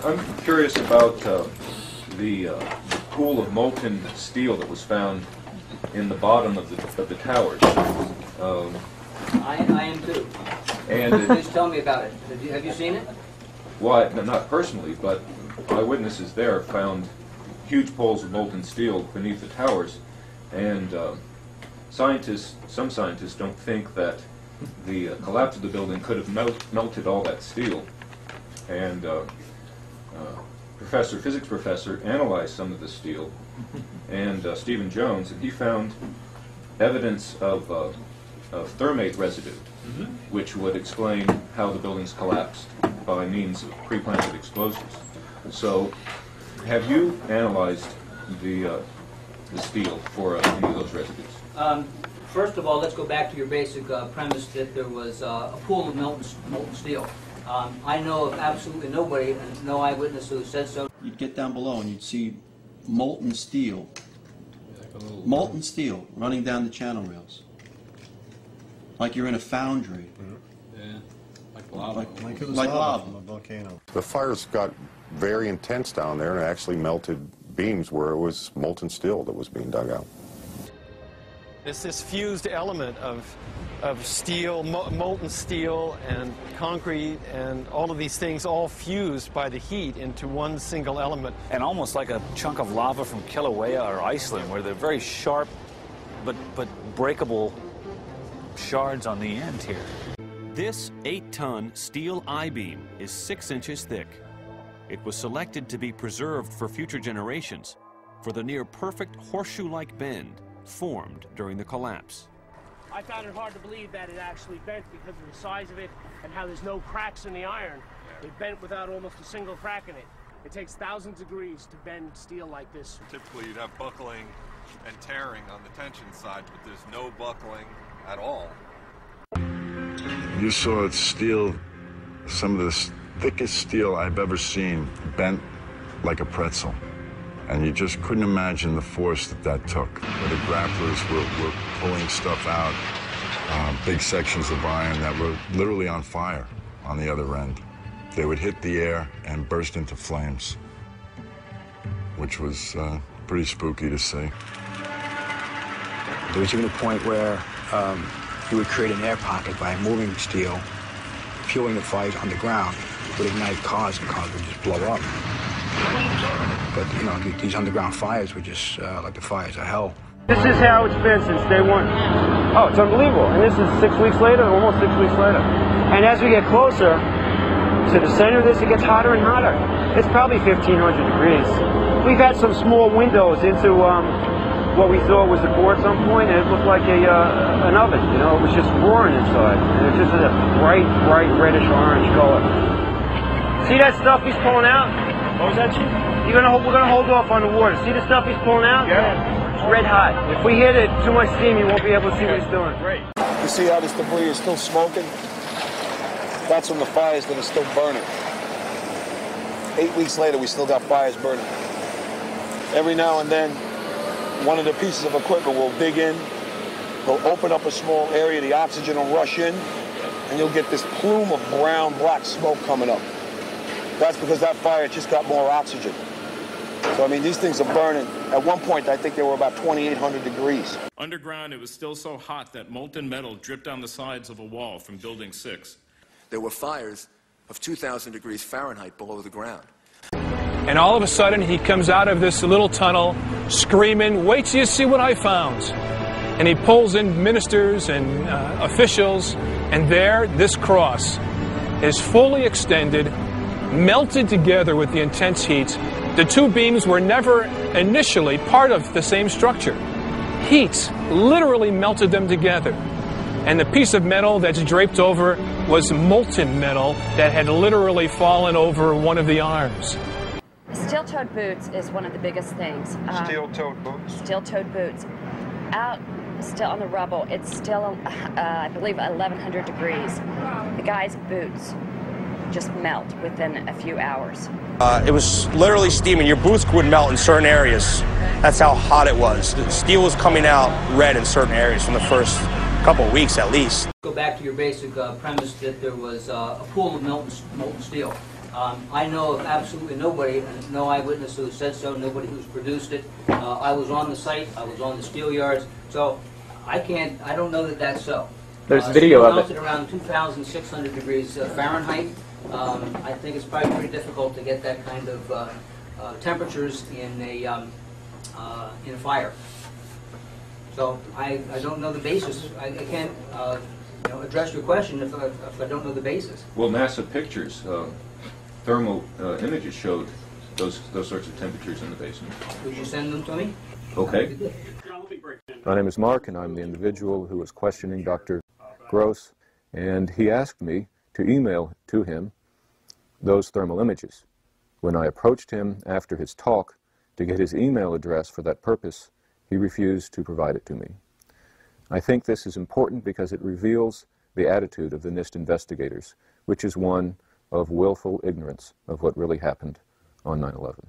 I'm curious about the pool of molten steel that was found in the bottom of the towers. I am too. And Please tell me about it. Have you seen it? Well, not personally, but eyewitnesses there found huge pools of molten steel beneath the towers, and some scientists don't think that the collapse of the building could have melted all that steel. And physics professor analyzed some of the steel, and Stephen Jones, and he found evidence of thermate residue, which would explain how the buildings collapsed by means of pre-planted explosives. So, have you analyzed the steel for any of those residues? First of all, let's go back to your basic premise that there was a pool of molten steel. I know of absolutely nobody, and no eyewitness who said so. You'd get down below and you'd see molten steel running down the channel rails. Like you're in a foundry. Yeah, like lava. Like it was lava from a volcano. The fires got very intense down there, and it actually melted beams where it was molten steel that was being dug out. It's this fused element of steel, molten steel and concrete and all of these things all fused by the heat into one single element. And almost like a chunk of lava from Kilauea or Iceland, where they're very sharp but breakable shards on the end here. This 8-ton steel I-beam is 6 inches thick. It was selected to be preserved for future generations for the near-perfect horseshoe-like bend formed during the collapse. I found it hard to believe that it actually bent because of the size of it and how there's no cracks in the iron. It bent without almost a single crack in it. It takes thousands of degrees to bend steel like this. Typically you'd have buckling and tearing on the tension side, but there's no buckling at all. You saw steel, some of the thickest steel I've ever seen, bent like a pretzel. And you just couldn't imagine the force that took. Where the grapplers were pulling stuff out, big sections of iron that were literally on fire on the other end. They would hit the air and burst into flames, which was pretty spooky to see. There was even a point where you would create an air pocket by moving steel, fueling the fires underground, would ignite cars, and cars would just blow up. But, you know, these underground fires were just like the fires of hell. This is how it's been since day one. Oh, it's unbelievable. And this is 6 weeks later, almost 6 weeks later. And as we get closer to the center of this, it gets hotter and hotter. It's probably 1,500 degrees. We've had some small windows into what we thought was the core at some point, and it looked like an oven, you know. It was just roaring inside. And it's just a bright reddish orange color. See that stuff he's pulling out? What was that, Chief? We're gonna hold off on the water. See the stuff he's pulling out? Yeah. It's red hot. If we hit it too much steam, you won't be able to see what he's doing. Great. You see how this debris is still smoking? That's from the fires that are still burning. 8 weeks later, we still got fires burning. Every now and then, one of the pieces of equipment will dig in, they'll open up a small area, the oxygen will rush in, and you'll get this plume of brown, black smoke coming up. That's because that fire just got more oxygen. So, I mean, these things are burning. At one point, I think they were about 2,800 degrees. Underground, it was still so hot that molten metal dripped down the sides of a wall from Building 6. There were fires of 2,000 degrees Fahrenheit below the ground. And all of a sudden, he comes out of this little tunnel screaming, "Wait till you see what I found." And he pulls in ministers and officials, and there, this cross is fully extended, melted together with the intense heat. The two beams were never initially part of the same structure. Heat literally melted them together. And the piece of metal that's draped over was molten metal that had literally fallen over one of the arms. Steel-toed boots is one of the biggest things. Steel-toed boots? Steel-toed boots. Out still on the rubble, it's still, I believe, 1,100 degrees. The guy's boots just melt within a few hours. It was literally steaming. Your boots would melt in certain areas. That's how hot it was. The steel was coming out red in certain areas from the first couple of weeks at least. Go back to your basic premise that there was a pool of molten steel. I know of absolutely nobody, and no eyewitness who said so, nobody who's produced it. I was on the site, I was on the steel yards, so I don't know that that's so. There's video of it. Melted around 2,600 degrees Fahrenheit. I think it's probably pretty difficult to get that kind of temperatures in a fire. So I don't know the basis. I can't address your question if I don't know the basis. Well, NASA pictures, thermal images showed those sorts of temperatures in the basement. Would you send them to me? Okay. My name is Mark, and I'm the individual who was questioning Dr. Gross, and he asked me to email to him those thermal images. When I approached him after his talk to get his email address for that purpose, he refused to provide it to me. I think this is important because it reveals the attitude of the NIST investigators, which is one of willful ignorance of what really happened on 9/11.